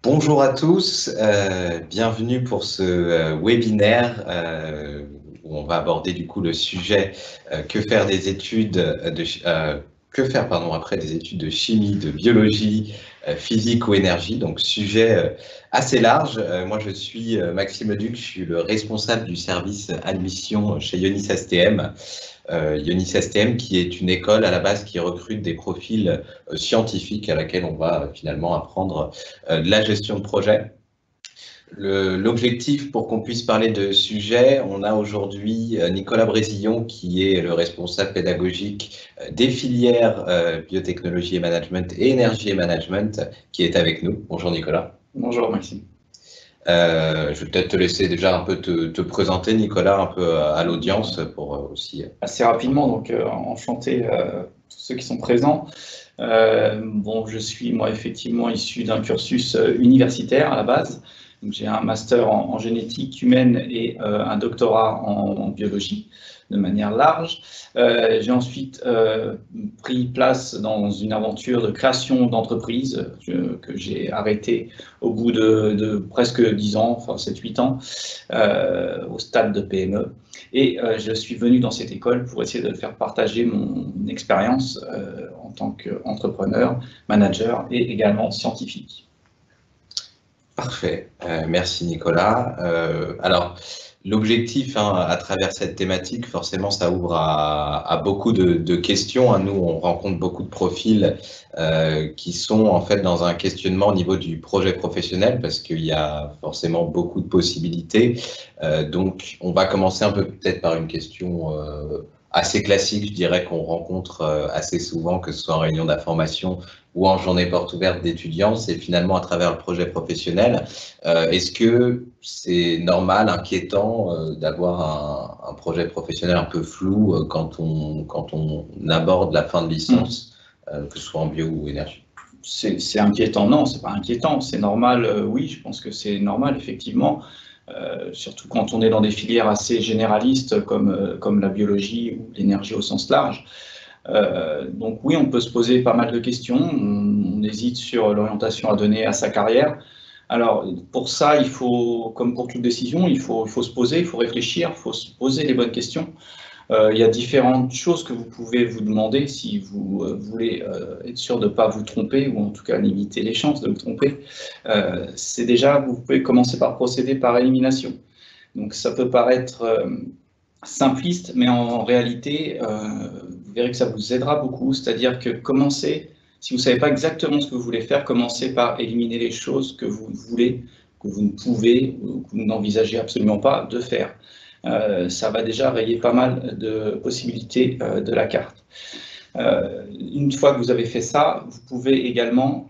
Bonjour à tous, bienvenue pour ce webinaire où on va aborder du coup le sujet que faire des études après des études de chimie, de biologie, physique ou énergie, donc sujet assez large. Moi je suis Maxime Leduc, je suis le responsable du service admission chez Ionis STM. Ionis STM qui est une école à la base qui recrute des profils scientifiques à laquelle on va finalement apprendre de la gestion de projet. L'objectif pour qu'on puisse parler de sujet, on a aujourd'hui Nicolas Brésillon qui est le responsable pédagogique des filières biotechnologie et management et énergie et management qui est avec nous. Bonjour Nicolas. Bonjour Maxime. Je vais peut-être te laisser déjà un peu te présenter, Nicolas, un peu à l'audience pour aussi... Assez rapidement, donc enchanté tous ceux qui sont présents. Je suis moi effectivement issu d'un cursus universitaire à la base. J'ai un master en génétique humaine et un doctorat en biologie de manière large. J'ai ensuite pris place dans une aventure de création d'entreprise que j'ai arrêtée au bout de presque 10 ans, enfin 7-8 ans, au stade de PME. Et je suis venu dans cette école pour essayer de faire partager mon expérience en tant qu'entrepreneur, manager et également scientifique. Parfait, merci Nicolas. Alors, l'objectif à travers cette thématique, forcément, ça ouvre à beaucoup de questions. Nous, on rencontre beaucoup de profils qui sont en fait dans un questionnement au niveau du projet professionnel parce qu'il y a forcément beaucoup de possibilités. Donc, on va commencer un peu peut-être par une question assez classique, je dirais, qu'on rencontre assez souvent, que ce soit en réunion d'information ou en journée porte ouverte d'étudiants, c'est finalement à travers le projet professionnel. Est-ce que c'est normal, inquiétant d'avoir un projet professionnel un peu flou quand on aborde la fin de licence, que ce soit en bio ou énergie? C'est inquiétant? Non, c'est pas inquiétant, c'est normal, oui, je pense que c'est normal, effectivement. Surtout quand on est dans des filières assez généralistes comme la biologie ou l'énergie au sens large. Donc oui, on peut se poser pas mal de questions, on hésite sur l'orientation à donner à sa carrière. Alors pour ça, il faut, comme pour toute décision, il faut se poser, il faut réfléchir, il faut se poser les bonnes questions. Il y a différentes choses que vous pouvez vous demander si vous voulez être sûr de ne pas vous tromper ou en tout cas limiter les chances de vous tromper. C'est déjà, vous pouvez commencer par procéder par élimination. Donc ça peut paraître simpliste, mais en réalité, vous verrez que ça vous aidera beaucoup. C'est-à-dire que commencez, si vous ne savez pas exactement ce que vous voulez faire, commencez par éliminer les choses que vous voulez, que vous ne pouvez ou que vous n'envisagez absolument pas de faire. Ça va déjà rayer pas mal de possibilités de la carte. Une fois que vous avez fait ça, vous pouvez également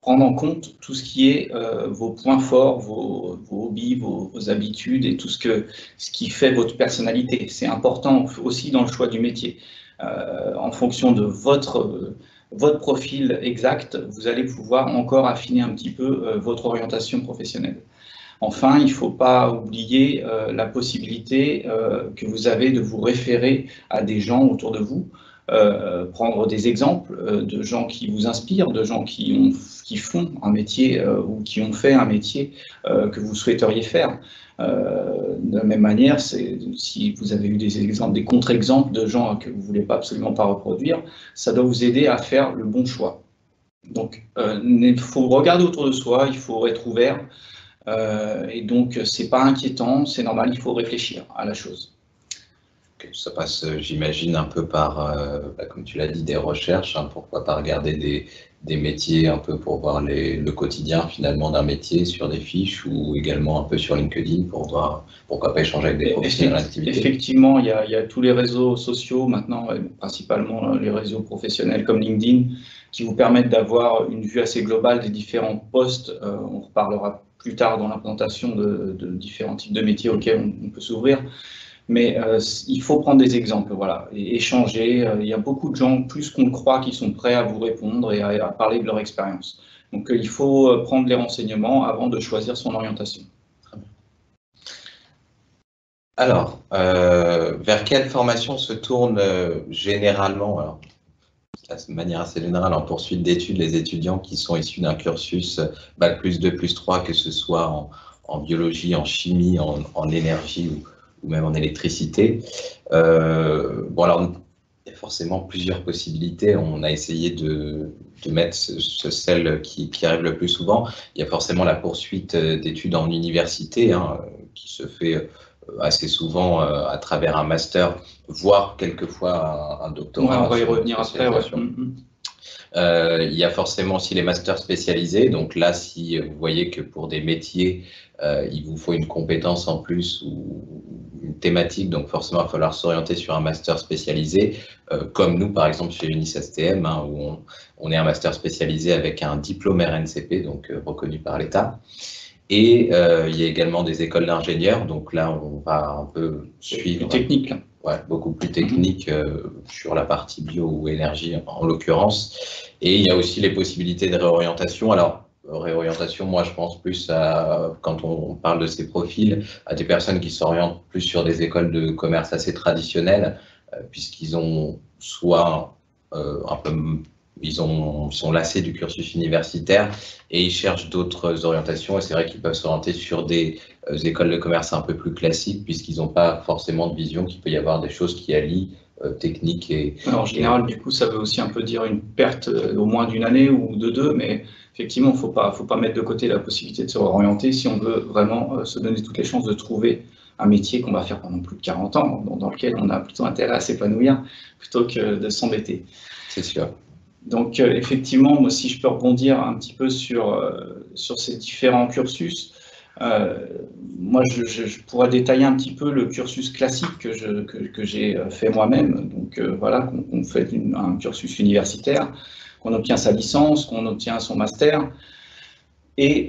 prendre en compte tout ce qui est vos points forts, vos hobbies, vos habitudes et tout ce qui fait votre personnalité. C'est important aussi dans le choix du métier. En fonction de votre profil exact, vous allez pouvoir encore affiner un petit peu votre orientation professionnelle. Enfin, il ne faut pas oublier la possibilité que vous avez de vous référer à des gens autour de vous, prendre des exemples de gens qui vous inspirent, de gens qui font un métier ou qui ont fait un métier que vous souhaiteriez faire. De la même manière, si vous avez eu des exemples, des contre-exemples de gens que vous ne voulez absolument pas reproduire, ça doit vous aider à faire le bon choix. Donc, il faut regarder autour de soi, il faut être ouvert. Et donc, c'est pas inquiétant, c'est normal, il faut réfléchir à la chose. Ça passe, j'imagine, un peu par, comme tu l'as dit, des recherches, pourquoi pas regarder des métiers un peu pour voir le quotidien finalement d'un métier sur des fiches ou également un peu sur LinkedIn pour voir pourquoi pas échanger avec des professionnels de l'activité. Effectivement, il y a tous les réseaux sociaux maintenant, principalement les réseaux professionnels comme LinkedIn, qui vous permettent d'avoir une vue assez globale des différents postes. On reparlera plus tard dans la présentation de différents types de métiers auxquels on peut s'ouvrir. Mais il faut prendre des exemples, voilà, et échanger. Il y a beaucoup de gens, plus qu'on le croit, qui sont prêts à vous répondre et à parler de leur expérience. Donc il faut prendre les renseignements avant de choisir son orientation. Alors, vers quelle formation se tournent généralement, alors, de manière assez générale, en poursuite d'études, les étudiants qui sont issus d'un cursus Bac+2+3, que ce soit en biologie, en chimie, en énergie ou même en électricité. Bon, alors, il y a forcément plusieurs possibilités. On a essayé de mettre celle qui arrive le plus souvent. Il y a forcément la poursuite d'études en université, hein, qui se fait assez souvent à travers un master, voire quelquefois un doctorat. Ouais, on va y revenir après. Ouais. Il y a forcément aussi les masters spécialisés. Donc là, si vous voyez que pour des métiers, il vous faut une compétence en plus ou une thématique, donc forcément, il va falloir s'orienter sur un master spécialisé, comme nous, par exemple, chez UniSSTM, hein, où on est un master spécialisé avec un diplôme RNCP, donc reconnu par l'État. Et il y a également des écoles d'ingénieurs, donc là, on va un peu suivre. Plus technique, là. Ouais, beaucoup plus technique sur la partie bio ou énergie en l'occurrence. Et il y a aussi les possibilités de réorientation. Alors, réorientation, moi je pense plus à, quand on parle de ces profils, à des personnes qui s'orientent plus sur des écoles de commerce assez traditionnelles, puisqu'ils ont soit un peu, sont lassés du cursus universitaire et ils cherchent d'autres orientations. Et c'est vrai qu'ils peuvent s'orienter sur des écoles de commerce un peu plus classiques, puisqu'ils n'ont pas forcément de vision qu'il peut y avoir des choses qui allient technique et... Alors, en général, du coup, ça veut aussi un peu dire une perte au moins d'une année ou de deux, mais effectivement, il ne faut pas mettre de côté la possibilité de se réorienter si on veut vraiment se donner toutes les chances de trouver un métier qu'on va faire pendant plus de 40 ans, dans lequel on a plutôt intérêt à s'épanouir plutôt que de s'embêter. C'est sûr. Donc, effectivement, moi, si je peux rebondir un petit peu sur ces différents cursus, moi, je pourrais détailler un petit peu le cursus classique que j'ai fait moi-même. Donc, voilà, qu'on fait un cursus universitaire, qu'on obtient sa licence, qu'on obtient son master. Et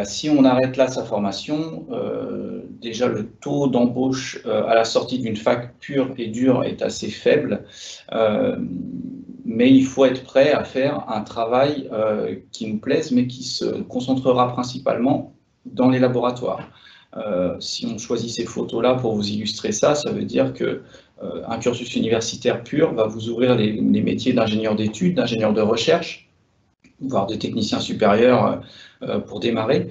si on arrête là sa formation, déjà le taux d'embauche à la sortie d'une fac pure et dure est assez faible. Mais il faut être prêt à faire un travail qui nous plaise, mais qui se concentrera principalement dans les laboratoires. Si on choisit ces photos-là pour vous illustrer ça, ça veut dire qu'un cursus universitaire pur va vous ouvrir les métiers d'ingénieur d'études, d'ingénieur de recherche, voire de technicien supérieur pour démarrer,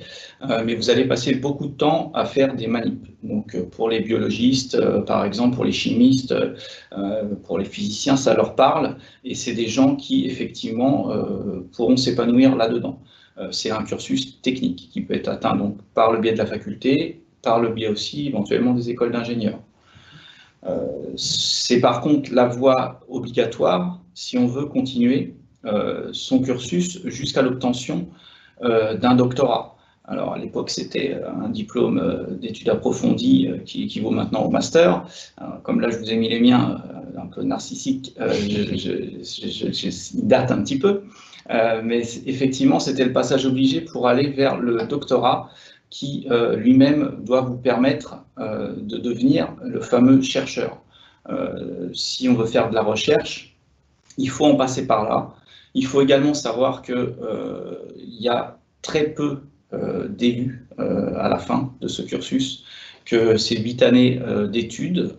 mais vous allez passer beaucoup de temps à faire des manips. Donc pour les biologistes, par exemple, pour les chimistes, pour les physiciens, ça leur parle, et c'est des gens qui effectivement pourront s'épanouir là-dedans. C'est un cursus technique qui peut être atteint donc par le biais de la faculté, par le biais aussi éventuellement des écoles d'ingénieurs. C'est par contre la voie obligatoire si on veut continuer son cursus jusqu'à l'obtention d'un doctorat. Alors à l'époque c'était un diplôme d'études approfondies qui équivaut maintenant au master. Alors, comme là je vous ai mis les miens un peu narcissiques, ils datent un petit peu, mais effectivement c'était le passage obligé pour aller vers le doctorat qui lui-même doit vous permettre de devenir le fameux chercheur. Si on veut faire de la recherche, il faut en passer par là. Il faut également savoir qu'il y a très peu d'élus à la fin de ce cursus, que c'est 8 années d'études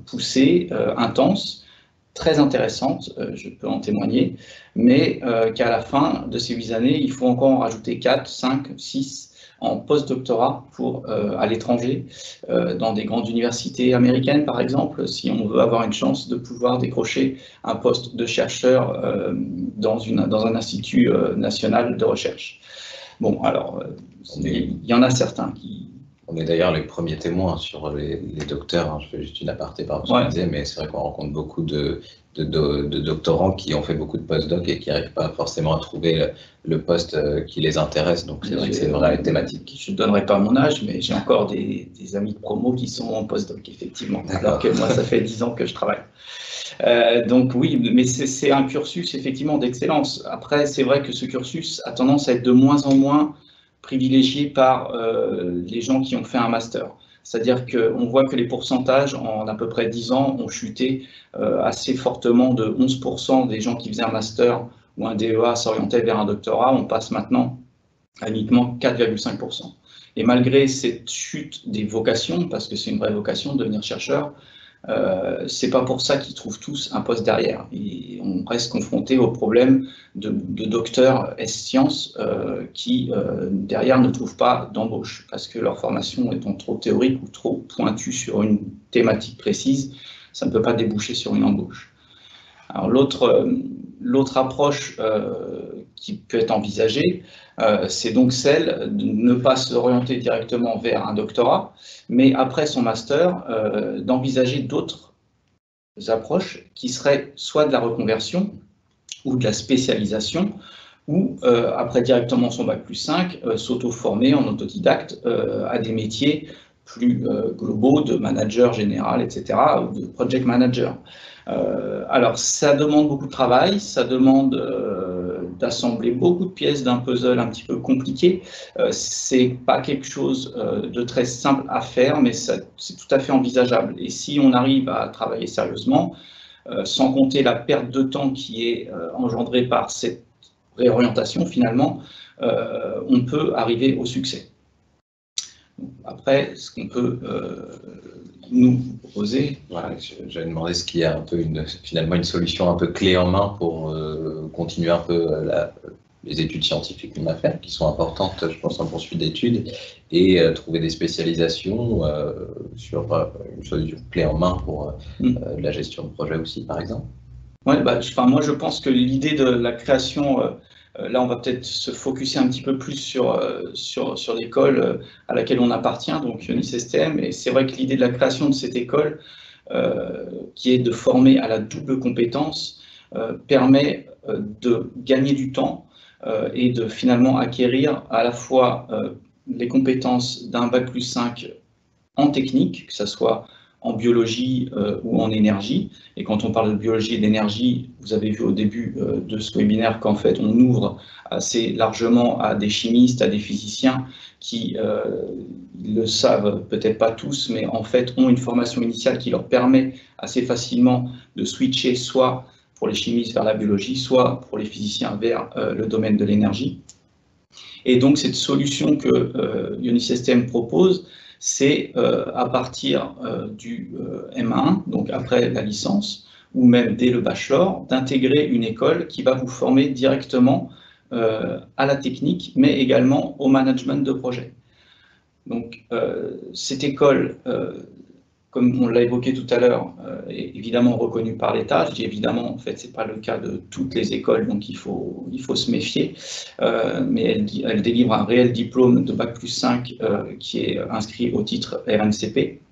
poussées, intenses, très intéressantes, je peux en témoigner, mais qu'à la fin de ces 8 années, il faut encore en rajouter 4, 5, 6 en post-doctorat à l'étranger, dans des grandes universités américaines par exemple, si on veut avoir une chance de pouvoir décrocher un poste de chercheur dans un institut national de recherche. Bon, alors, il y en a certains qui... On est d'ailleurs les premiers témoins sur les docteurs, hein. Je fais juste une aparté par rapport à ce que je disais, mais c'est vrai qu'on rencontre beaucoup de doctorants qui ont fait beaucoup de post-doc et qui n'arrivent pas forcément à trouver le poste qui les intéresse. Donc c'est vrai que c'est une vraie thématique. Je ne donnerai pas mon âge, mais j'ai encore des amis de promo qui sont en post-doc, effectivement. Alors que moi, ça fait 10 ans que je travaille. Donc oui, mais c'est un cursus effectivement d'excellence. Après, c'est vrai que ce cursus a tendance à être de moins en moins privilégié par les gens qui ont fait un master. C'est-à-dire qu'on voit que les pourcentages en à peu près 10 ans ont chuté assez fortement, de 11% des gens qui faisaient un master ou un DEA s'orientaient vers un doctorat. On passe maintenant à uniquement 4,5%. Et malgré cette chute des vocations, parce que c'est une vraie vocation de devenir chercheur, c'est pas pour ça qu'ils trouvent tous un poste derrière. Et on reste confronté au problème de docteurs S-Sciences qui, derrière, ne trouvent pas d'embauche, parce que leur formation étant trop théorique ou trop pointue sur une thématique précise, ça ne peut pas déboucher sur une embauche. Alors l'autre approche qui peut être envisagée, c'est donc celle de ne pas s'orienter directement vers un doctorat, mais après son master, d'envisager d'autres approches qui seraient soit de la reconversion ou de la spécialisation, ou après directement son bac plus 5, s'auto-former en autodidacte à des métiers plus globaux de manager général, etc., ou de project manager. Alors, ça demande beaucoup de travail, ça demande d'assembler beaucoup de pièces d'un puzzle un petit peu compliqué. C'est pas quelque chose de très simple à faire, mais c'est tout à fait envisageable. Et si on arrive à travailler sérieusement, sans compter la perte de temps qui est engendrée par cette réorientation, finalement, on peut arriver au succès. Après, ce qu'on peut nous proposer. Voilà, j'avais demandé ce qu'il y a un peu finalement une solution un peu clé en main pour continuer un peu les études scientifiques qu'on a faites, qui sont importantes, je pense, en poursuite d'études, et trouver des spécialisations sur une solution clé en main pour la gestion de projet aussi, par exemple. Ouais, moi, je pense que l'idée de la création, là, on va peut-être se focuser un petit peu plus sur l'école à laquelle on appartient, donc UniSSTM. Et c'est vrai que l'idée de la création de cette école, qui est de former à la double compétence, permet de gagner du temps et de finalement acquérir à la fois les compétences d'un bac plus 5 en technique, que ce soit en biologie ou en énergie. Et quand on parle de biologie et d'énergie, vous avez vu au début de ce webinaire qu'en fait on ouvre assez largement à des chimistes, à des physiciens qui le savent peut-être pas tous, mais en fait ont une formation initiale qui leur permet assez facilement de switcher soit pour les chimistes vers la biologie, soit pour les physiciens vers le domaine de l'énergie. Et donc cette solution que UniSSTM propose, c'est à partir du M1, donc après la licence, ou même dès le bachelor, d'intégrer une école qui va vous former directement à la technique, mais également au management de projet. Donc cette école, comme on l'a évoqué tout à l'heure, est évidemment reconnue par l'État. Je dis évidemment, en fait, ce n'est pas le cas de toutes les écoles, donc il faut se méfier. Mais elle délivre un réel diplôme de Bac plus 5 qui est inscrit au titre RNCP.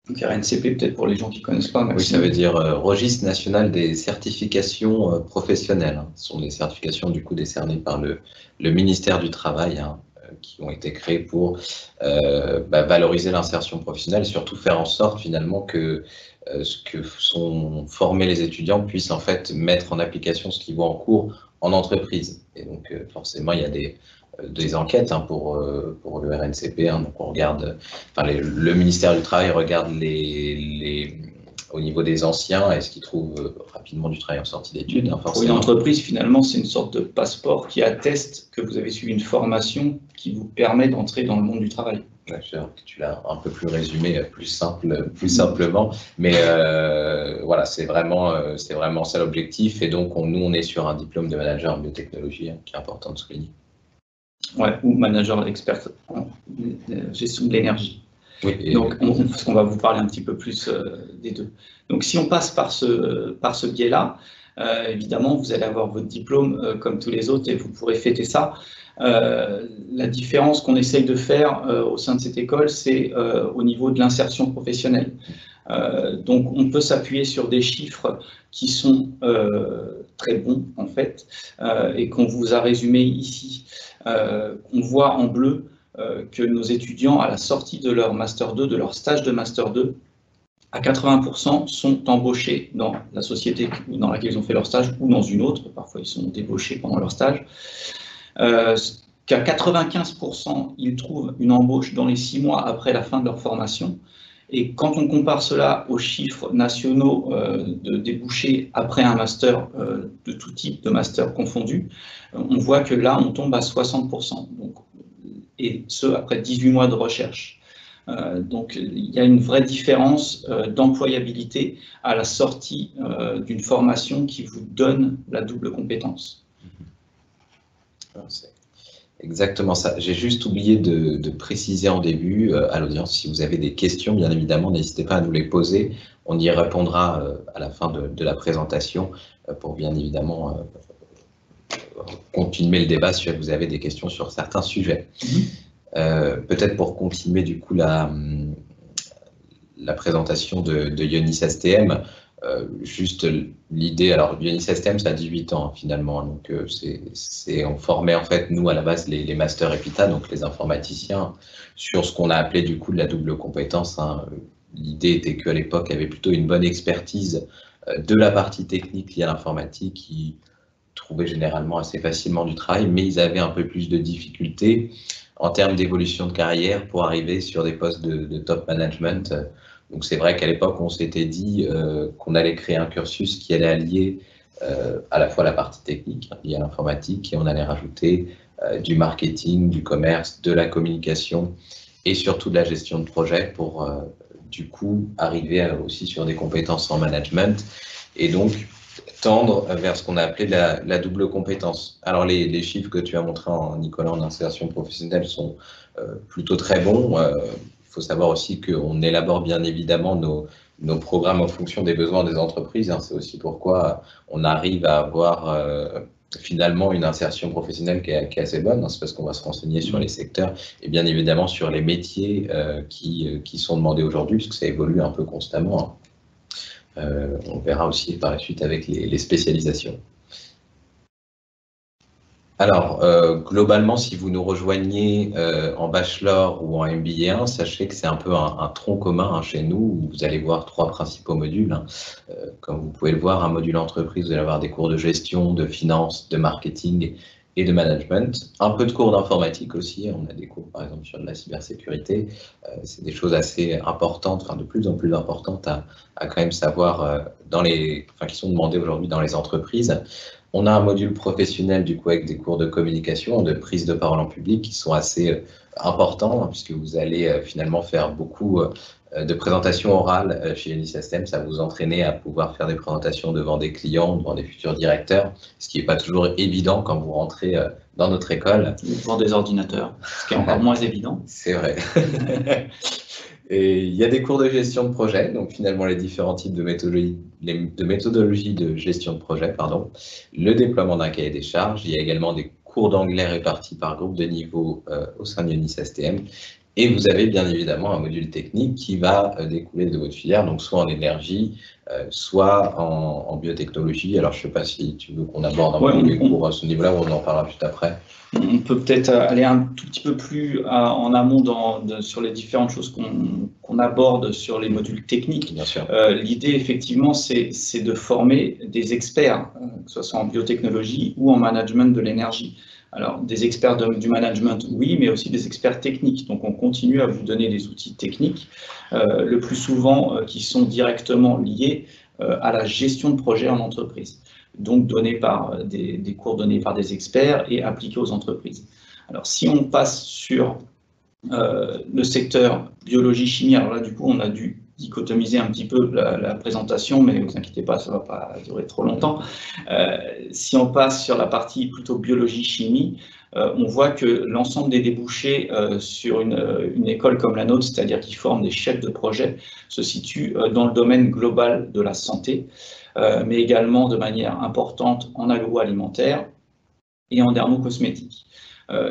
Donc RNCP, peut-être pour les gens qui ne connaissent pas. Oui, ça veut dire Registre national des certifications professionnelles. Ce sont des certifications du coup décernées par le ministère du Travail, qui ont été créés pour valoriser l'insertion professionnelle et surtout faire en sorte finalement que ce que sont formés les étudiants puissent en fait mettre en application ce qu'ils voient en cours en entreprise. Et donc forcément il y a des enquêtes pour le RNCP, donc on regarde, le ministère du Travail regarde au niveau des anciens, est-ce qu'ils trouvent rapidement du travail en sortie d'études? Pour une entreprise, finalement, c'est une sorte de passeport qui atteste que vous avez suivi une formation qui vous permet d'entrer dans le monde du travail. Ouais, tu l'as un peu plus résumé, plus simplement, mais voilà, c'est vraiment ça l'objectif. Et donc, nous, on est sur un diplôme de manager en biotechnologie, qui est important de souligner. Ouais, ou manager expert en gestion de l'énergie. Oui, donc, on va vous parler un petit peu plus des deux. Donc, si on passe par ce biais-là, évidemment, vous allez avoir votre diplôme comme tous les autres et vous pourrez fêter ça. La différence qu'on essaye de faire au sein de cette école, c'est au niveau de l'insertion professionnelle. Donc, on peut s'appuyer sur des chiffres qui sont très bons, en fait, et qu'on vous a résumés ici. On voit en bleu que nos étudiants, à la sortie de leur Master 2, de leur stage de Master 2, à 80% sont embauchés dans la société dans laquelle ils ont fait leur stage ou dans une autre. Parfois, ils sont débauchés pendant leur stage. Qu'à 95%, ils trouvent une embauche dans les 6 mois après la fin de leur formation. Et quand on compare cela aux chiffres nationaux de débouchés après un master, de tout type de master confondu, on voit que là, on tombe à 60%. Donc, et ce, après 18 mois de recherche. Donc, il y a une vraie différence d'employabilité à la sortie d'une formation qui vous donne la double compétence. C'est exactement ça. J'ai juste oublié de préciser en début à l'audience, si vous avez des questions, bien évidemment, n'hésitez pas à nous les poser. On y répondra à la fin de la présentation pour bien évidemment continuer le débat si vous avez des questions sur certains sujets. Peut-être pour continuer du coup la présentation de Ionis STM, juste l'idée, alors Ionis STM ça a 18 ans finalement, donc on formait en fait nous à la base les masters EPITA, donc les informaticiens, sur ce qu'on a appelé du coup de la double compétence. L'idée était qu'à l'époque il y avait plutôt une bonne expertise de la partie technique liée à l'informatique, qui trouvaient généralement assez facilement du travail, mais ils avaient un peu plus de difficultés en termes d'évolution de carrière pour arriver sur des postes de top management. Donc c'est vrai qu'à l'époque, on s'était dit qu'on allait créer un cursus qui allait allier à la fois la partie technique liée à l'informatique, et on allait rajouter du marketing, du commerce, de la communication et surtout de la gestion de projet pour du coup arriver aussi sur des compétences en management et donc tendre vers ce qu'on a appelé la double compétence. Alors les chiffres que tu as montrés, Nicolas, en insertion professionnelle sont plutôt très bons. Il faut savoir aussi qu'on élabore bien évidemment nos programmes en fonction des besoins des entreprises. C'est aussi pourquoi on arrive à avoir finalement une insertion professionnelle qui est assez bonne. C'est parce qu'on va se renseigner sur les secteurs et bien évidemment sur les métiers qui sont demandés aujourd'hui, puisque ça évolue un peu constamment. On verra aussi par la suite avec les spécialisations. Alors, globalement, si vous nous rejoignez en bachelor ou en MBA 1, sachez que c'est un peu un tronc commun chez nous, où vous allez voir 3 principaux modules. Comme vous pouvez le voir, un module entreprise, vous allez avoir des cours de gestion, de finance, de marketing et de management. Un peu de cours d'informatique aussi. On a des cours, par exemple, sur de la cybersécurité. C'est des choses assez importantes, enfin de plus en plus importantes à quand même savoir qui sont demandées aujourd'hui dans les entreprises. On a un module professionnel du coup avec des cours de communication, de prise de parole en public qui sont assez importants, puisque vous allez finalement faire beaucoup de présentations orales chez Ionis STM. Ça va vous entraîner à pouvoir faire des présentations devant des clients, devant des futurs directeurs, ce qui n'est pas toujours évident quand vous rentrez dans notre école. Devant des ordinateurs, ce qui est encore moins évident. C'est vrai. Et il y a des cours de gestion de projet, donc finalement les différents types de méthodologies de gestion de projet, le déploiement d'un cahier des charges. Il y a également des cours d'anglais répartis par groupe de niveau au sein de Ionis STM. Et vous avez bien évidemment un module technique qui va découler de votre filière, donc soit en énergie, soit en biotechnologie. Alors je ne sais pas si tu veux qu'on aborde un peu les cours à ce niveau-là, ou on en parlera juste après. On peut peut-être aller un tout petit peu plus en amont sur les différentes choses qu'on aborde sur les modules techniques. Bien sûr. L'idée, effectivement, c'est de former des experts, que ce soit en biotechnologie ou en management de l'énergie. Alors, des experts du management, oui, mais aussi des experts techniques. Donc, on continue à vous donner des outils techniques, le plus souvent qui sont directement liés à la gestion de projet en entreprise. Donc donnés par des cours donnés par des experts et appliqués aux entreprises. Alors si on passe sur le secteur biologie-chimie, alors là du coup on a dû dichotomiser un petit peu la présentation, mais ne vous inquiétez pas, ça ne va pas durer trop longtemps. Si on passe sur la partie plutôt biologie-chimie, on voit que l'ensemble des débouchés sur une école comme la nôtre, c'est-à-dire qui forme des chefs de projet, se situe dans le domaine global de la santé, mais également de manière importante en agroalimentaire et en dermocosmétique.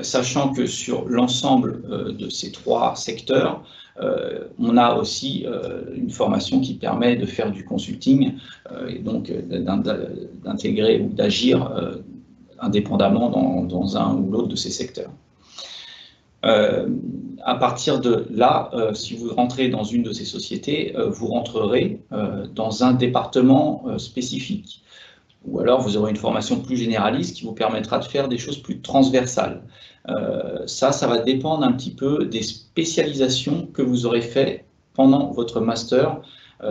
Sachant que sur l'ensemble de ces 3 secteurs, on a aussi une formation qui permet de faire du consulting et donc d'intégrer ou d'agir indépendamment dans un ou l'autre de ces secteurs. À partir de là, si vous rentrez dans une de ces sociétés, vous rentrerez dans un département spécifique. Ou alors vous aurez une formation plus généraliste qui vous permettra de faire des choses plus transversales. Ça va dépendre un petit peu des spécialisations que vous aurez fait pendant votre master.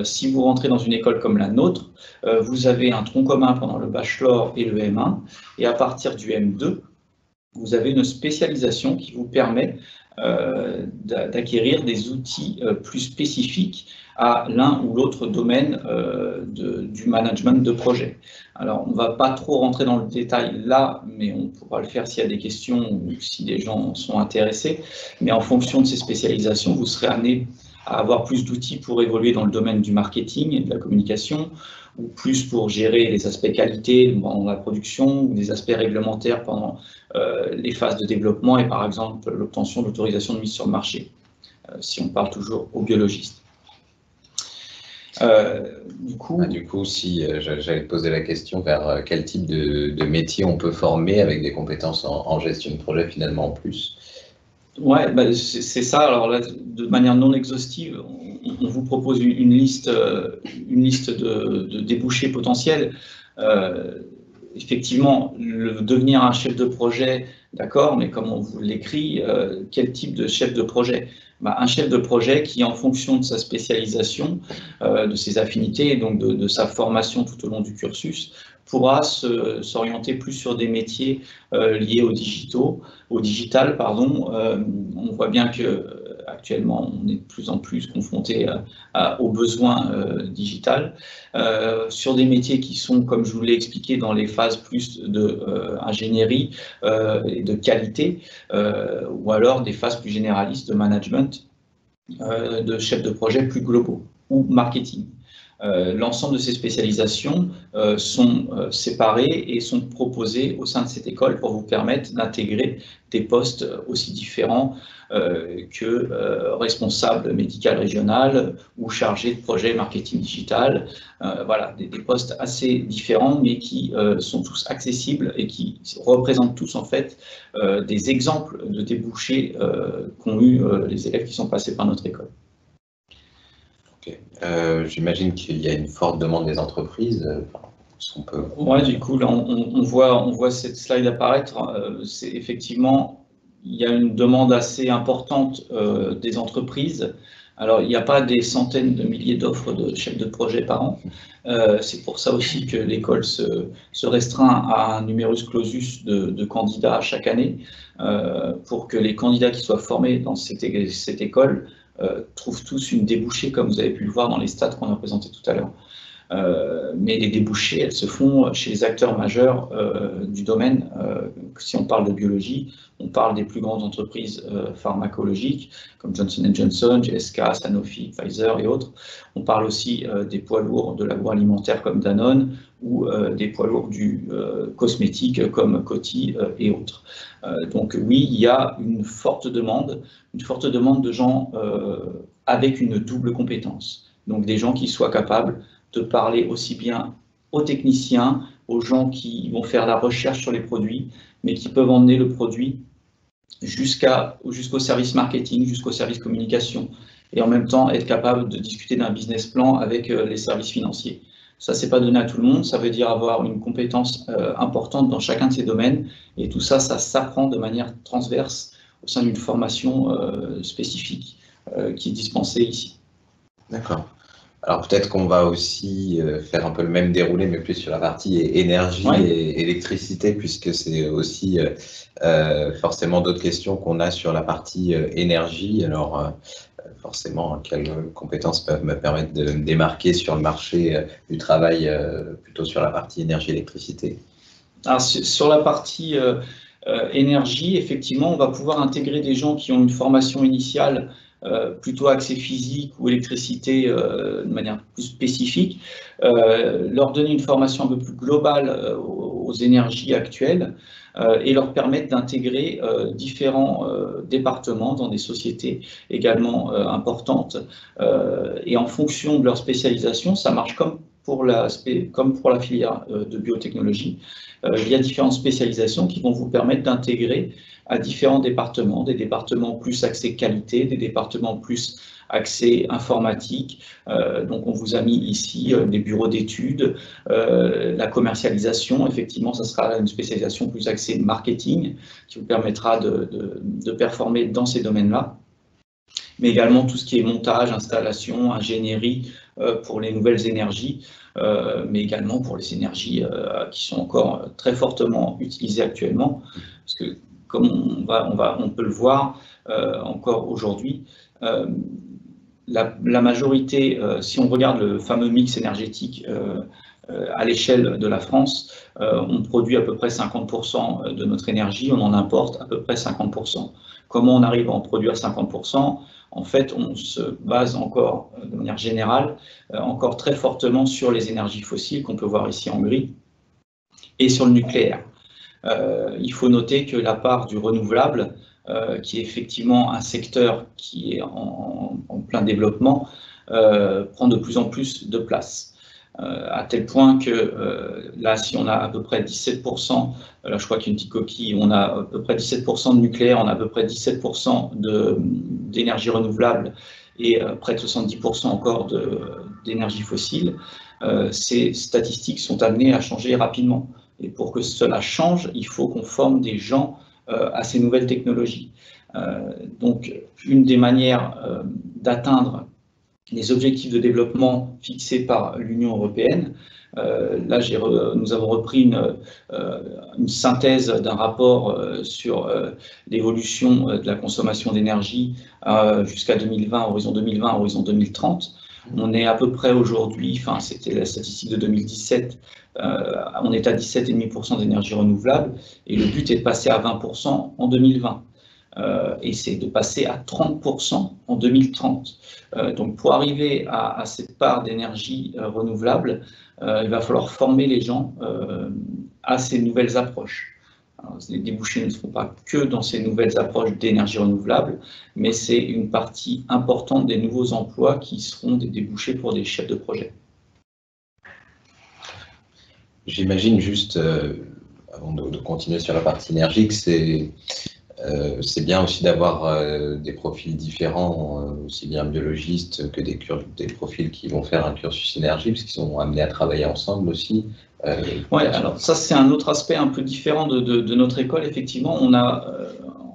Si vous rentrez dans une école comme la nôtre, vous avez un tronc commun pendant le bachelor et le M1, et à partir du M2, vous avez une spécialisation qui vous permet d'acquérir des outils plus spécifiques à l'un ou l'autre domaine du management de projet. Alors, on ne va pas trop rentrer dans le détail là, mais on pourra le faire s'il y a des questions ou si des gens sont intéressés. Mais en fonction de ces spécialisations, vous serez amené à avoir plus d'outils pour évoluer dans le domaine du marketing et de la communication, ou plus pour gérer les aspects qualité pendant la production, ou des aspects réglementaires pendant les phases de développement et par exemple l'obtention d'autorisation de mise sur le marché, si on parle toujours aux biologistes. Du coup, si j'allais te poser la question vers quel type de métier on peut former avec des compétences en gestion de projet finalement en plus. Ouais, bah, c'est ça. Alors là, de manière non exhaustive, on vous propose une liste de débouchés potentiels. Effectivement, devenir un chef de projet, d'accord, mais comme on vous l'écrit, quel type de chef de projet? Bah, un chef de projet qui, en fonction de sa spécialisation, de ses affinités et donc de sa formation tout au long du cursus, pourra s'orienter plus sur des métiers liés au digital. On voit bien que actuellement, on est de plus en plus confronté aux besoins digital, sur des métiers qui sont, comme je vous l'ai expliqué, dans les phases plus d'ingénierie et de qualité, ou alors des phases plus généralistes de management, de chefs de projet plus globaux, ou marketing. L'ensemble de ces spécialisations sont séparées et sont proposées au sein de cette école pour vous permettre d'intégrer des postes aussi différents que responsable médical régional ou chargé de projet marketing digital. Voilà, des postes assez différents mais qui sont tous accessibles et qui représentent tous en fait des exemples de débouchés qu'ont eu les élèves qui sont passés par notre école. J'imagine qu'il y a une forte demande des entreprises. Ouais, du coup, là, on voit cette slide apparaître. C'est effectivement, il y a une demande assez importante des entreprises. Alors, il n'y a pas des centaines de milliers d'offres de chefs de projet par an. C'est pour ça aussi que l'école se restreint à un numerus clausus de candidats chaque année, pour que les candidats qui soient formés dans cette école trouvent tous une débouchée, comme vous avez pu le voir dans les stats qu'on a présentés tout à l'heure. Mais les débouchés, elles se font chez les acteurs majeurs du domaine. Si on parle de biologie, on parle des plus grandes entreprises pharmacologiques comme Johnson & Johnson, GSK, Sanofi, Pfizer et autres. On parle aussi des poids lourds de l'agroalimentaire comme Danone ou des poids lourds du cosmétique comme Coty et autres. Donc oui, il y a une forte demande de gens avec une double compétence. Donc des gens qui soient capables de parler aussi bien aux techniciens, aux gens qui vont faire la recherche sur les produits, mais qui peuvent emmener le produit jusqu'au service marketing, jusqu'au service communication, et en même temps être capable de discuter d'un business plan avec les services financiers. Ça, c'est pas donné à tout le monde, ça veut dire avoir une compétence importante dans chacun de ces domaines, et tout ça, ça s'apprend de manière transverse au sein d'une formation spécifique qui est dispensée ici. D'accord. Alors peut-être qu'on va aussi faire un peu le même déroulé, mais plus sur la partie énergie et électricité, puisque c'est aussi forcément d'autres questions qu'on a sur la partie énergie. Alors forcément, quelles compétences peuvent me permettre de me démarquer sur le marché du travail, plutôt sur la partie énergie-électricité? Alors sur la partie énergie, effectivement, on va pouvoir intégrer des gens qui ont une formation initiale plutôt axé physique ou électricité de manière plus spécifique, leur donner une formation un peu plus globale aux énergies actuelles et leur permettre d'intégrer différents départements dans des sociétés également importantes. Et en fonction de leur spécialisation, ça marche comme pour la filière de biotechnologie. Il y a différentes spécialisations qui vont vous permettre d'intégrer à différents départements, des départements plus axés qualité, des départements plus axés informatique. Donc on vous a mis ici des bureaux d'études, la commercialisation, effectivement, ça sera une spécialisation plus axée marketing qui vous permettra de performer dans ces domaines-là. Mais également tout ce qui est montage, installation, ingénierie pour les nouvelles énergies, mais également pour les énergies qui sont encore très fortement utilisées actuellement. Parce que comme on peut le voir encore aujourd'hui, la majorité, si on regarde le fameux mix énergétique à l'échelle de la France, on produit à peu près 50% de notre énergie, on en importe à peu près 50%. Comment on arrive à en produire 50%? En fait, on se base encore, de manière générale, encore très fortement sur les énergies fossiles qu'on peut voir ici en gris et sur le nucléaire. Il faut noter que la part du renouvelable, qui est effectivement un secteur qui est en plein développement, prend de plus en plus de place. À tel point que là, si on a à peu près 17%, là je crois qu'il y a une petite coquille, on a à peu près 17% de nucléaire, on a à peu près 17% d'énergie renouvelable et près de 70% encore d'énergie fossile, ces statistiques sont amenées à changer rapidement. Et pour que cela change, il faut qu'on forme des gens à ces nouvelles technologies. Donc, une des manières d'atteindre les objectifs de développement fixés par l'Union européenne, là, nous avons repris une synthèse d'un rapport sur l'évolution de la consommation d'énergie jusqu'à 2020, horizon 2020, horizon 2030. On est à peu près aujourd'hui, enfin c'était la statistique de 2017, on est à 17,5% d'énergie renouvelable et le but est de passer à 20% en 2020. Et c'est de passer à 30% en 2030. Donc pour arriver à cette part d'énergie renouvelable, il va falloir former les gens à ces nouvelles approches. Alors, les débouchés ne seront pas que dans ces nouvelles approches d'énergie renouvelable, mais c'est une partie importante des nouveaux emplois qui seront des débouchés pour des chefs de projet. J'imagine juste, avant de continuer sur la partie énergie, que c'est bien aussi d'avoir des profils différents, aussi bien biologistes que des profils qui vont faire un cursus énergie, parce qu'ils sont amenés à travailler ensemble aussi. Oui, alors ça c'est un autre aspect un peu différent de notre école. Effectivement, on a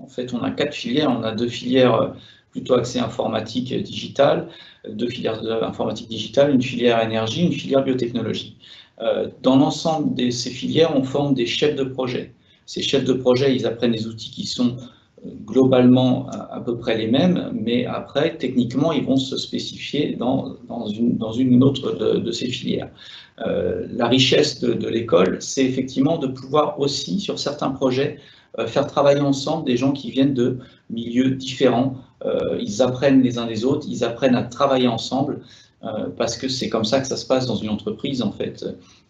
4 filières. On a 2 filières plutôt axées informatique digitale, 2 filières informatique digitale, une filière énergie, une filière biotechnologie. Dans l'ensemble de ces filières, on forme des chefs de projet. Ces chefs de projet, ils apprennent des outils qui sont globalement à peu près les mêmes, mais après, techniquement, ils vont se spécifier dans une autre de ces filières. La richesse de l'école, c'est effectivement de pouvoir aussi, sur certains projets, faire travailler ensemble des gens qui viennent de milieux différents. Ils apprennent les uns des autres, ils apprennent à travailler ensemble, parce que c'est comme ça que ça se passe dans une entreprise, en fait.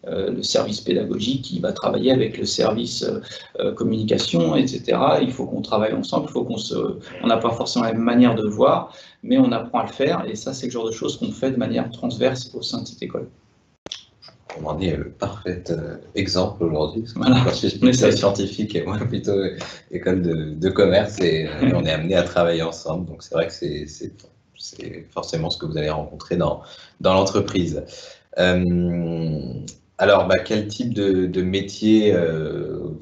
Le service pédagogique, il va travailler avec le service communication, etc. Il faut qu'on travaille ensemble, on n'a pas forcément la même manière de voir, mais on apprend à le faire, et ça, c'est le genre de choses qu'on fait de manière transverse au sein de cette école. On en est le parfait exemple aujourd'hui, parce que voilà. Je suis plutôt scientifique et moi plutôt école de commerce, et on est amené à travailler ensemble, donc c'est vrai que c'est forcément ce que vous allez rencontrer dans l'entreprise. Alors, quel type de métiers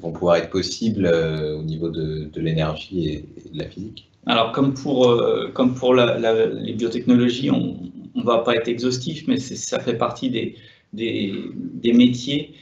vont pouvoir être possibles au niveau de l'énergie et de la physique? Alors, comme pour les biotechnologies, on ne va pas être exhaustif, mais ça fait partie des métiers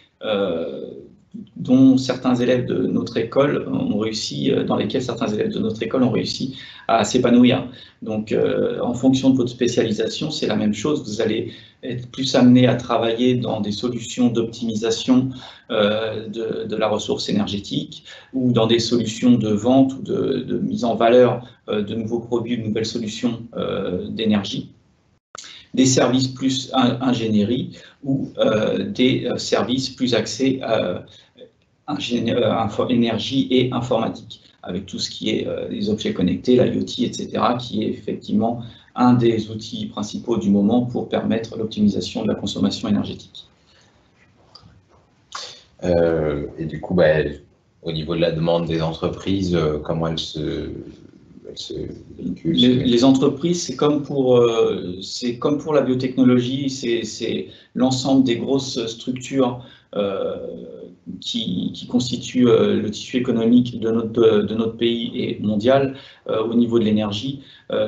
dont certains élèves de notre école ont réussi, dans lesquels certains élèves de notre école ont réussi à s'épanouir. Donc, en fonction de votre spécialisation, c'est la même chose. Vous allez être plus amené à travailler dans des solutions d'optimisation de la ressource énergétique, ou dans des solutions de vente ou de mise en valeur de nouveaux produits, de nouvelles solutions d'énergie. Des services plus ingénierie, ou des services plus axés énergie et informatique, avec tout ce qui est les objets connectés, l'IoT, etc., qui est effectivement un des outils principaux du moment pour permettre l'optimisation de la consommation énergétique. Et du coup, au niveau de la demande des entreprises, comment elles se véhiculent? Les entreprises, c'est comme pour la biotechnologie, c'est l'ensemble des grosses structures qui constituent le tissu économique de notre pays et mondial au niveau de l'énergie,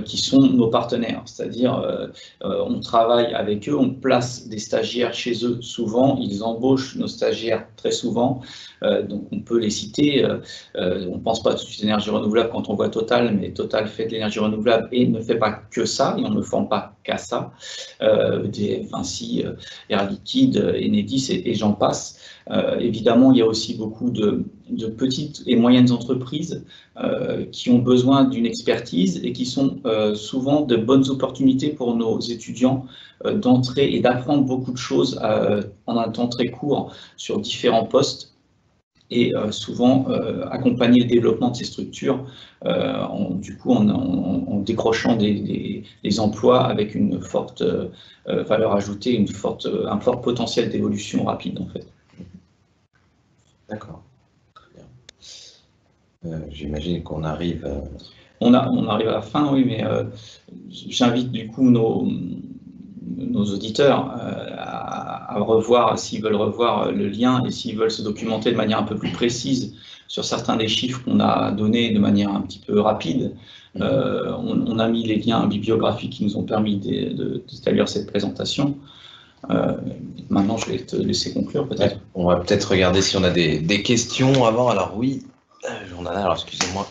qui sont nos partenaires. C'est-à-dire, on travaille avec eux, on place des stagiaires chez eux souvent, ils embauchent nos stagiaires très souvent, donc on peut les citer. On ne pense pas tout de suite à l'énergie renouvelable quand on voit Total, mais Total fait de l'énergie renouvelable et ne fait pas que ça, et on ne forme pas qu'à ça. Vinci, Air Liquide, Enedis et j'en passe. Évidemment, il y a aussi beaucoup de petites et moyennes entreprises qui ont besoin d'une expertise et qui sont souvent de bonnes opportunités pour nos étudiants d'entrer et d'apprendre beaucoup de choses en un temps très court sur différents postes et souvent accompagner le développement de ces structures en décrochant des emplois avec une forte valeur ajoutée, un fort potentiel d'évolution rapide en fait. D'accord, très bien. J'imagine qu'on arrive... On arrive à la fin, oui, mais j'invite du coup nos auditeurs à revoir, s'ils veulent revoir le lien et s'ils veulent se documenter de manière un peu plus précise sur certains des chiffres qu'on a donnés de manière un petit peu rapide. On a mis les liens bibliographiques qui nous ont permis d'établir cette présentation. Maintenant, je vais te laisser conclure peut-être. Ouais, on va peut-être regarder si on a des questions avant. Alors oui, j'en ai. Alors excusez-moi,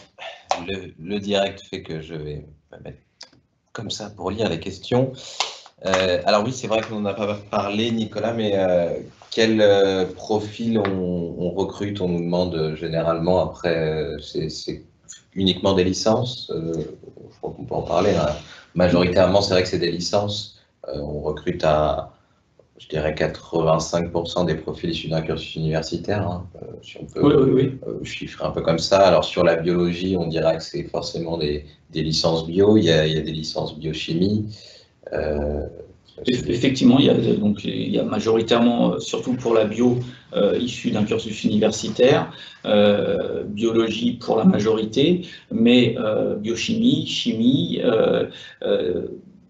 le direct fait que je vais me mettre comme ça pour lire les questions. Alors oui, c'est vrai qu'on n'en a pas parlé, Nicolas, mais quel profil on recrute? On nous demande généralement après, c'est uniquement des licences. Je crois qu'on peut en parler. Hein. Majoritairement, c'est vrai que c'est des licences. On recrute à, je dirais, 85% des profils issus d'un cursus universitaire, hein, si on peut chiffrer un peu comme ça. Alors sur la biologie, on dirait que c'est forcément des licences bio, il y a des licences biochimie. Effectivement, il y a majoritairement, surtout pour la bio, issue d'un cursus universitaire, biologie pour la majorité, mais biochimie, chimie,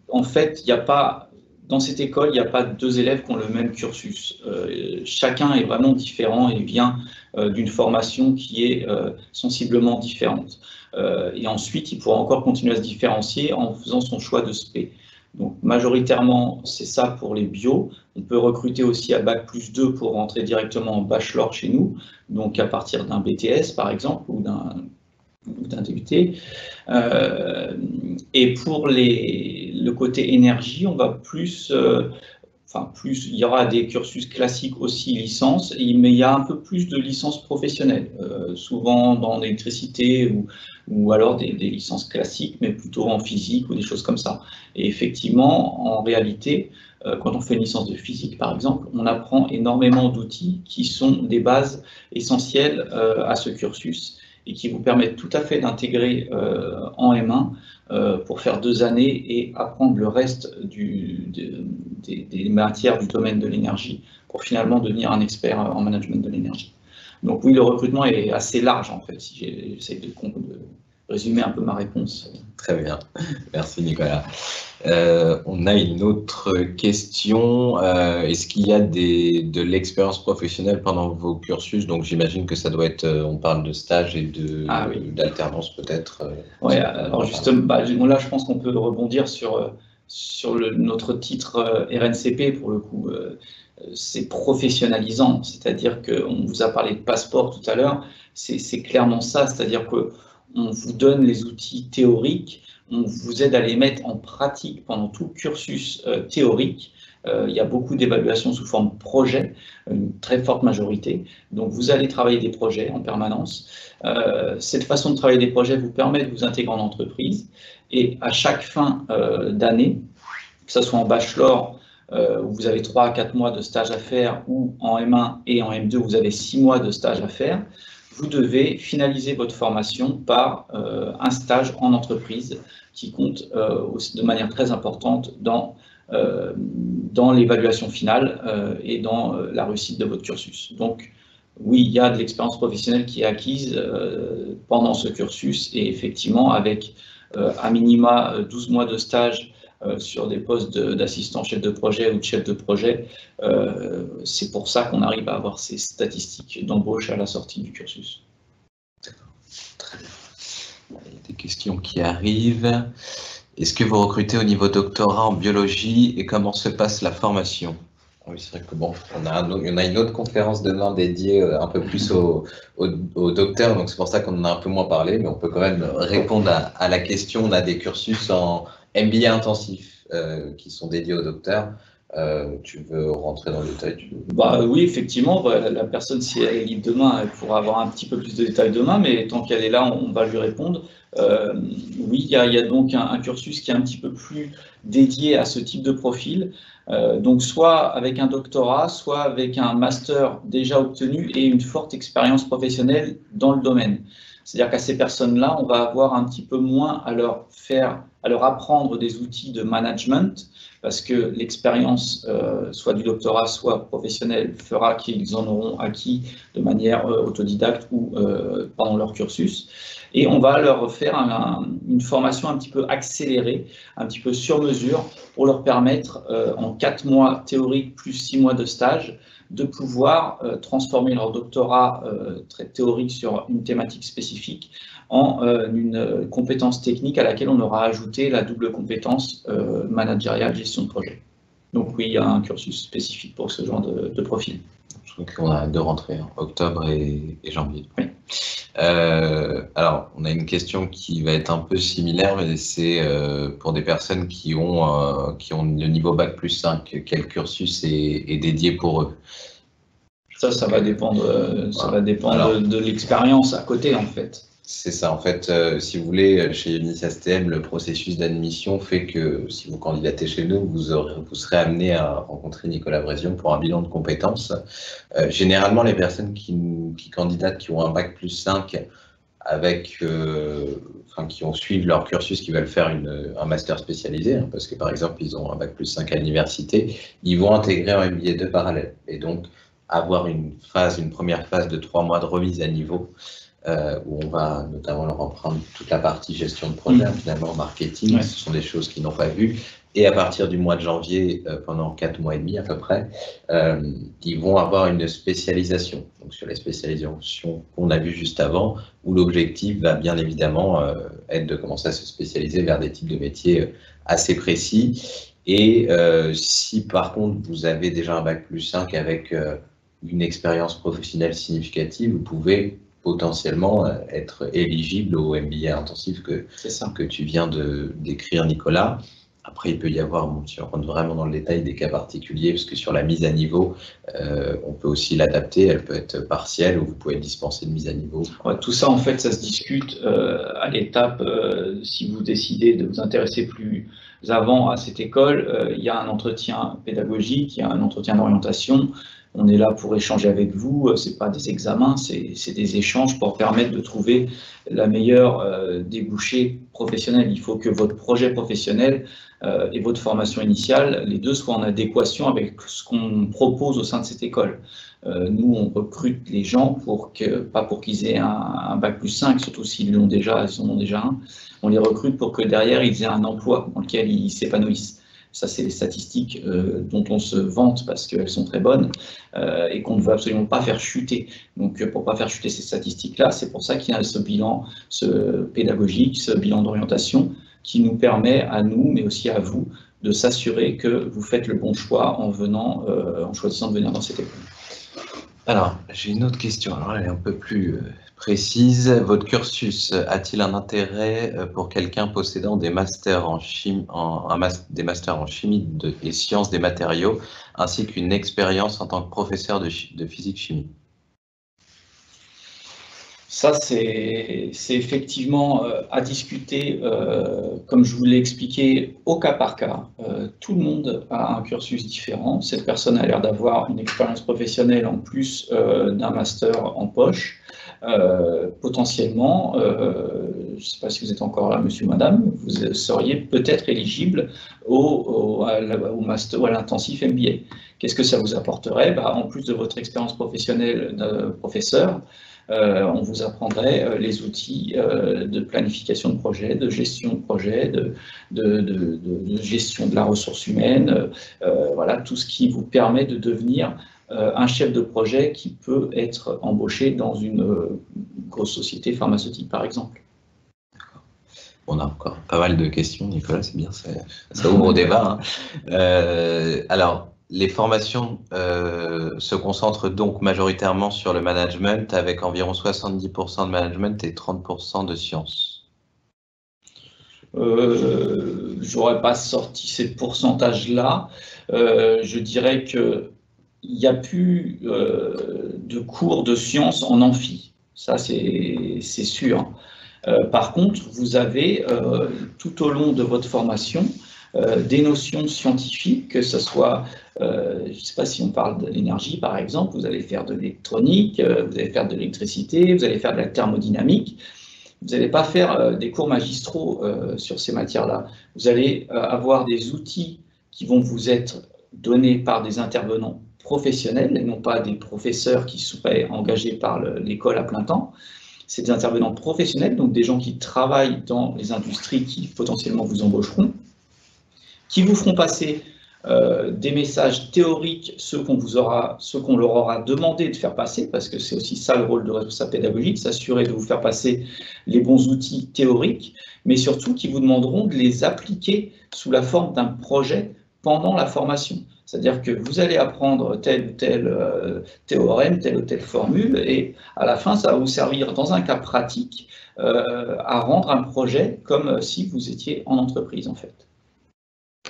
en fait, il n'y a pas... Dans cette école, il n'y a pas deux élèves qui ont le même cursus. Chacun est vraiment différent et vient d'une formation qui est sensiblement différente. Et ensuite, il pourra encore continuer à se différencier en faisant son choix de spé. Donc, majoritairement, c'est ça pour les bio. On peut recruter aussi à Bac+2 pour rentrer directement en bachelor chez nous, donc à partir d'un BTS, par exemple, ou d'un DUT. Et pour le côté énergie, on va plus, il y aura des cursus classiques aussi licences, mais il y a un peu plus de licences professionnelles, souvent dans l'électricité ou alors des licences classiques, mais plutôt en physique ou des choses comme ça. Et effectivement, en réalité, quand on fait une licence de physique, par exemple, on apprend énormément d'outils qui sont des bases essentielles à ce cursus et qui vous permettent tout à fait d'intégrer en M1 pour faire 2 années et apprendre le reste des matières du domaine de l'énergie pour finalement devenir un expert en management de l'énergie. Donc oui, le recrutement est assez large en fait, si j'essaie de résumer un peu ma réponse. Très bien, merci Nicolas. On a une autre question. Est-ce qu'il y a de l'expérience professionnelle pendant vos cursus? Donc j'imagine que ça doit être, on parle de stage et d'alternance peut-être. Oui, alors justement, là je pense qu'on peut rebondir sur notre titre RNCP pour le coup. C'est professionnalisant, c'est-à-dire qu'on vous a parlé de passeport tout à l'heure, c'est clairement ça, c'est-à-dire qu'on vous donne les outils théoriques, on vous aide à les mettre en pratique pendant tout le cursus théorique. Il y a beaucoup d'évaluations sous forme projet, une très forte majorité. Donc vous allez travailler des projets en permanence. Cette façon de travailler des projets vous permet de vous intégrer en entreprise. Et à chaque fin d'année, que ce soit en bachelor, où vous avez 3 à 4 mois de stage à faire, ou en M1 et en M2, vous avez 6 mois de stage à faire, vous devez finaliser votre formation par un stage en entreprise qui compte de manière très importante dans l'évaluation finale et dans la réussite de votre cursus. Donc, oui, il y a de l'expérience professionnelle qui est acquise pendant ce cursus et effectivement avec à minima 12 mois de stage sur des postes d'assistant chef de projet ou de chef de projet. C'est pour ça qu'on arrive à avoir ces statistiques d'embauche à la sortie du cursus. Très bien. Il y a des questions qui arrivent. Est-ce que vous recrutez au niveau doctorat en biologie et comment se passe la formation? Oui, c'est vrai que bon, on a une autre conférence demain dédiée un peu plus aux docteurs, donc c'est pour ça qu'on en a un peu moins parlé, mais on peut quand même répondre à la question. On a des cursus en MBA intensif qui sont dédiés aux docteurs. Tu veux rentrer dans le détail? Oui, effectivement, la personne, si elle est libre demain, elle pourra avoir un petit peu plus de détails demain, mais tant qu'elle est là, on va lui répondre. Oui, il y a donc un cursus qui est un petit peu plus dédié à ce type de profil, donc soit avec un doctorat, soit avec un master déjà obtenu et une forte expérience professionnelle dans le domaine. C'est-à-dire qu'à ces personnes-là, on va avoir un petit peu moins à leur apprendre des outils de management, parce que l'expérience, soit du doctorat, soit professionnelle, fera qu'ils en auront acquis de manière autodidacte ou pendant leur cursus. Et on va leur faire une formation un petit peu accélérée, un petit peu sur mesure, pour leur permettre, en 4 mois théoriques plus 6 mois de stage, de pouvoir transformer leur doctorat très théorique sur une thématique spécifique en une compétence technique à laquelle on aura ajouté la double compétence managériale, gestion de projet. Donc oui, il y a un cursus spécifique pour ce genre de profil. Je crois qu'on a 2 rentrées, octobre et janvier. Oui. Alors, on a une question qui va être un peu similaire, mais c'est pour des personnes qui ont le niveau Bac plus 5, quel cursus est dédié pour eux? Ça va dépendre, de l'expérience à côté, en fait. C'est ça, en fait, si vous voulez, chez Unis STM, le processus d'admission fait que si vous candidatez chez nous, vous serez amené à rencontrer Nicolas Brésion pour un bilan de compétences. Généralement, les personnes qui candidatent, qui ont un Bac plus 5, qui ont suivi leur cursus, qui veulent faire un master spécialisé, hein, parce que par exemple, ils ont un Bac plus 5 à l'université, ils vont intégrer un MBA 2 parallèle. Et donc, avoir une première phase de 3 mois de remise à niveau, où on va notamment leur apprendre toute la partie gestion de projet, finalement marketing, ouais. Ce sont des choses qu'ils n'ont pas vues. Et à partir du mois de janvier, pendant 4 mois et demi à peu près, ils vont avoir une spécialisation. Donc sur les spécialisations qu'on a vues juste avant, où l'objectif va bien évidemment être de commencer à se spécialiser vers des types de métiers assez précis. Et si par contre vous avez déjà un Bac plus 5 avec une expérience professionnelle significative, vous pouvez potentiellement être éligible au MBA intensif que tu viens de décrire, Nicolas. Après, il peut y avoir, si on rentre vraiment dans le détail, des cas particuliers, parce que sur la mise à niveau, on peut aussi l'adapter, elle peut être partielle, ou vous pouvez dispenser de mise à niveau. Ouais, tout ça, en fait, ça se discute à l'étape, si vous décidez de vous intéresser plus avant à cette école, il y a un entretien pédagogique, il y a un entretien d'orientation. On est là pour échanger avec vous, ce n'est pas des examens, c'est des échanges pour permettre de trouver la meilleure débouchée professionnelle. Il faut que votre projet professionnel et votre formation initiale, les deux soient en adéquation avec ce qu'on propose au sein de cette école. Nous, on recrute les gens pas pour qu'ils aient un Bac plus 5, surtout s'ils en ont déjà un. On les recrute pour que derrière, ils aient un emploi dans lequel ils s'épanouissent. Ça, c'est les statistiques dont on se vante parce qu'elles sont très bonnes et qu'on ne veut absolument pas faire chuter. Donc, pour ne pas faire chuter ces statistiques-là, c'est pour ça qu'il y a ce bilan pédagogique, ce bilan d'orientation qui nous permet à nous, mais aussi à vous, de s'assurer que vous faites le bon choix en choisissant de venir dans cette école. Alors, j'ai une autre question. Alors, elle est un peu plus précise. Votre cursus a-t-il un intérêt pour quelqu'un possédant des masters en chimie, et sciences des matériaux, ainsi qu'une expérience en tant que professeur de physique-chimie? Ça, c'est effectivement à discuter, comme je vous l'ai expliqué, au cas par cas. Tout le monde a un cursus différent. Cette personne a l'air d'avoir une expérience professionnelle en plus d'un master en poche. Potentiellement, je ne sais pas si vous êtes encore là, monsieur ou madame, vous seriez peut-être éligible au master ou à l'intensif MBA. Qu'est-ce que ça vous apporterait? En plus de votre expérience professionnelle de professeur, on vous apprendrait les outils de planification de projet, de gestion de projet, de gestion de la ressource humaine, voilà, tout ce qui vous permet de devenir un chef de projet qui peut être embauché dans une grosse société pharmaceutique, par exemple. On a encore pas mal de questions, Nicolas, c'est bien, ça ouvre au débat. Alors, les formations se concentrent donc majoritairement sur le management, avec environ 70% de management et 30% de sciences. J'aurais pas sorti ces pourcentages-là. Je dirais qu'il n'y a plus de cours de sciences en amphi. Ça, c'est sûr. Par contre, vous avez tout au long de votre formation des notions scientifiques, que ce soit, je ne sais pas si on parle de l'énergie par exemple, vous allez faire de l'électronique, vous allez faire de l'électricité, vous allez faire de la thermodynamique. Vous n'allez pas faire des cours magistraux sur ces matières-là. Vous allez avoir des outils qui vont vous être donnés par des intervenants professionnels et non pas des professeurs qui seraient engagés par l'école à plein temps. C'est des intervenants professionnels, donc des gens qui travaillent dans les industries qui potentiellement vous embaucheront, qui vous feront passer des messages théoriques, ceux qu'on leur aura demandé de faire passer, parce que c'est aussi ça le rôle de responsable pédagogique, s'assurer de vous faire passer les bons outils théoriques, mais surtout qui vous demanderont de les appliquer sous la forme d'un projet pendant la formation. C'est-à-dire que vous allez apprendre tel ou tel théorème, telle ou telle formule, et à la fin, ça va vous servir, dans un cas pratique, à rendre un projet comme si vous étiez en entreprise, en fait.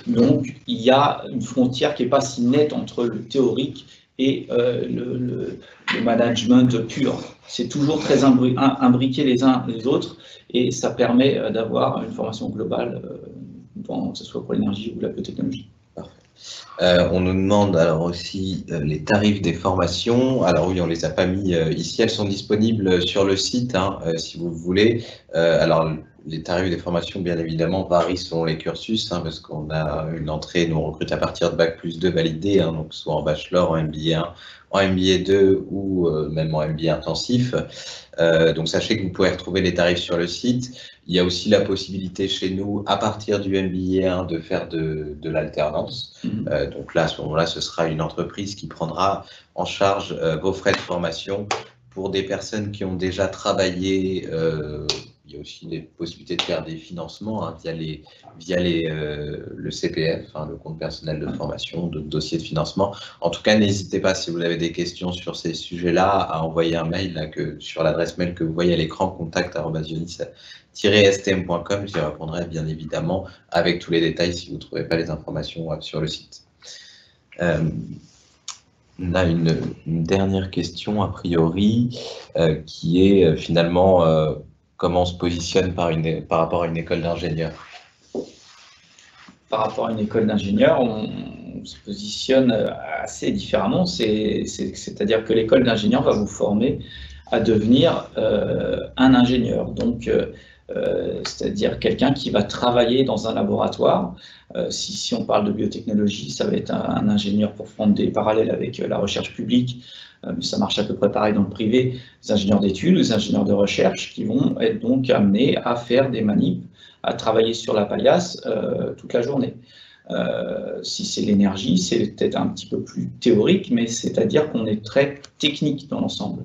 Donc, il y a une frontière qui n'est pas si nette entre le théorique et le management pur. C'est toujours très imbriqué les uns les autres, et ça permet d'avoir une formation globale, que ce soit pour l'énergie ou la biotechnologie. On nous demande alors aussi les tarifs des formations. Alors oui, on les a pas mis ici, elles sont disponibles sur le site si vous voulez. Alors les tarifs des formations, bien évidemment, varient selon les cursus, parce qu'on a une entrée, nous on recrute à partir de Bac+2 validé, donc soit en bachelor, en MBA 1, en MBA 2 ou même en MBA intensif. Donc sachez que vous pouvez retrouver les tarifs sur le site. Il y a aussi la possibilité chez nous, à partir du MBA 1, de faire de l'alternance. Donc là, à ce moment-là, ce sera une entreprise qui prendra en charge vos frais de formation pour des personnes qui ont déjà travaillé. Il y a aussi des possibilités de faire des financements via le CPF, le compte personnel de formation, d'autres dossiers de financement. En tout cas, n'hésitez pas, si vous avez des questions sur ces sujets-là, à envoyer un mail sur l'adresse mail que vous voyez à l'écran, contact@ionis-stm.com. J'y répondrai bien évidemment avec tous les détails si vous ne trouvez pas les informations sur le site. On a une dernière question, a priori, qui est finalement comment on se positionne par rapport à une école d'ingénieur. Par rapport à une école d'ingénieur, on se positionne assez différemment. C'est-à-dire que l'école d'ingénieur va vous former à devenir un ingénieur. Donc, c'est-à-dire quelqu'un qui va travailler dans un laboratoire. Si on parle de biotechnologie, ça va être un ingénieur, pour prendre des parallèles avec la recherche publique, mais ça marche à peu près pareil dans le privé, les ingénieurs d'études, les ingénieurs de recherche qui vont être donc amenés à faire des manips, à travailler sur la paillasse toute la journée. Si c'est l'énergie, c'est peut-être un petit peu plus théorique, mais c'est-à-dire qu'on est très technique dans l'ensemble.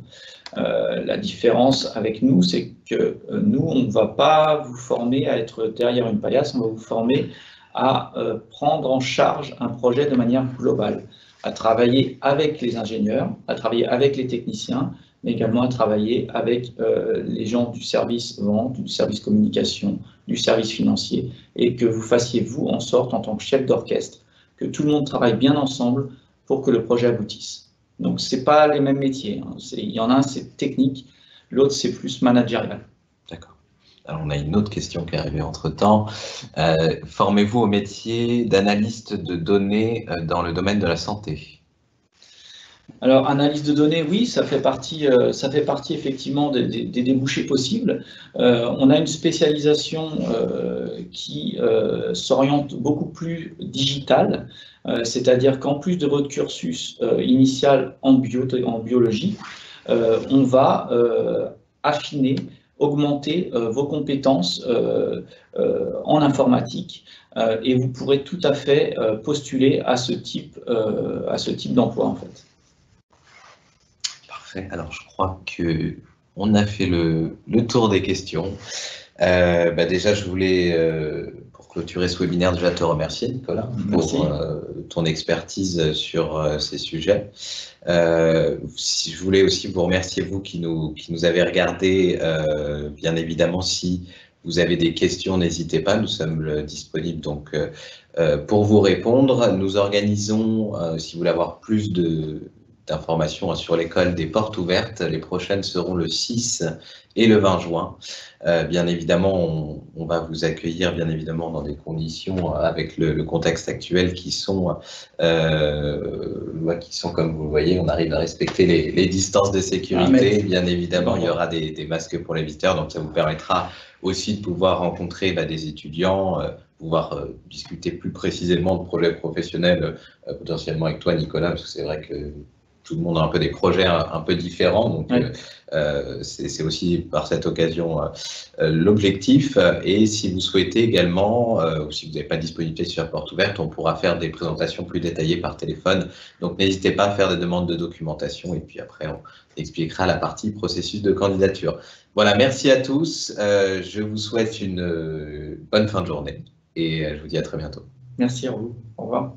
La différence avec nous, c'est que nous, on ne va pas vous former à être derrière une paillasse, on va vous former à prendre en charge un projet de manière globale, à travailler avec les ingénieurs, à travailler avec les techniciens, mais également à travailler avec les gens du service vente, du service communication, du service financier, et que vous fassiez, vous, en sorte, en tant que chef d'orchestre, que tout le monde travaille bien ensemble pour que le projet aboutisse. Donc, ce n'est pas les mêmes métiers. Il y en a un, c'est technique, l'autre, c'est plus managérial. D'accord. Alors, on a une autre question qui est arrivée entre-temps. Formez-vous au métier d'analyste de données dans le domaine de la santé? Alors, analyse de données, oui, ça fait partie effectivement des débouchés possibles. On a une spécialisation qui s'oriente beaucoup plus digitale, c'est-à-dire qu'en plus de votre cursus initial en biologie, on va affiner, augmenter vos compétences en informatique et vous pourrez tout à fait postuler à ce type d'emploi en fait. Parfait. Alors, je crois qu'on a fait le tour des questions. Déjà, je voulais, pour clôturer ce webinaire, déjà te remercier, Nicolas, pour ton expertise sur ces sujets. Je voulais aussi vous remercier, vous qui nous avez regardés. Bien évidemment, si vous avez des questions, n'hésitez pas, nous sommes disponibles donc, pour vous répondre. Nous organisons, si vous voulez avoir plus d'informations sur l'école des portes ouvertes. Les prochaines seront le 6 et le 20 juin. Bien évidemment, on va vous accueillir bien évidemment dans des conditions avec le contexte actuel qui sont comme vous le voyez, on arrive à respecter les distances de sécurité. Bien évidemment, il y aura des masques pour les visiteurs, donc ça vous permettra aussi de pouvoir rencontrer des étudiants, pouvoir discuter plus précisément de projets professionnels potentiellement avec toi, Nicolas, parce que c'est vrai que tout le monde a un peu des projets un peu différents, donc c'est aussi par cette occasion l'objectif. Et si vous souhaitez également, ou si vous n'avez pas de disponibilité sur la porte ouverte, on pourra faire des présentations plus détaillées par téléphone. Donc n'hésitez pas à faire des demandes de documentation et puis après on expliquera la partie processus de candidature. Voilà, merci à tous. Je vous souhaite une bonne fin de journée et je vous dis à très bientôt. Merci à vous. Au revoir.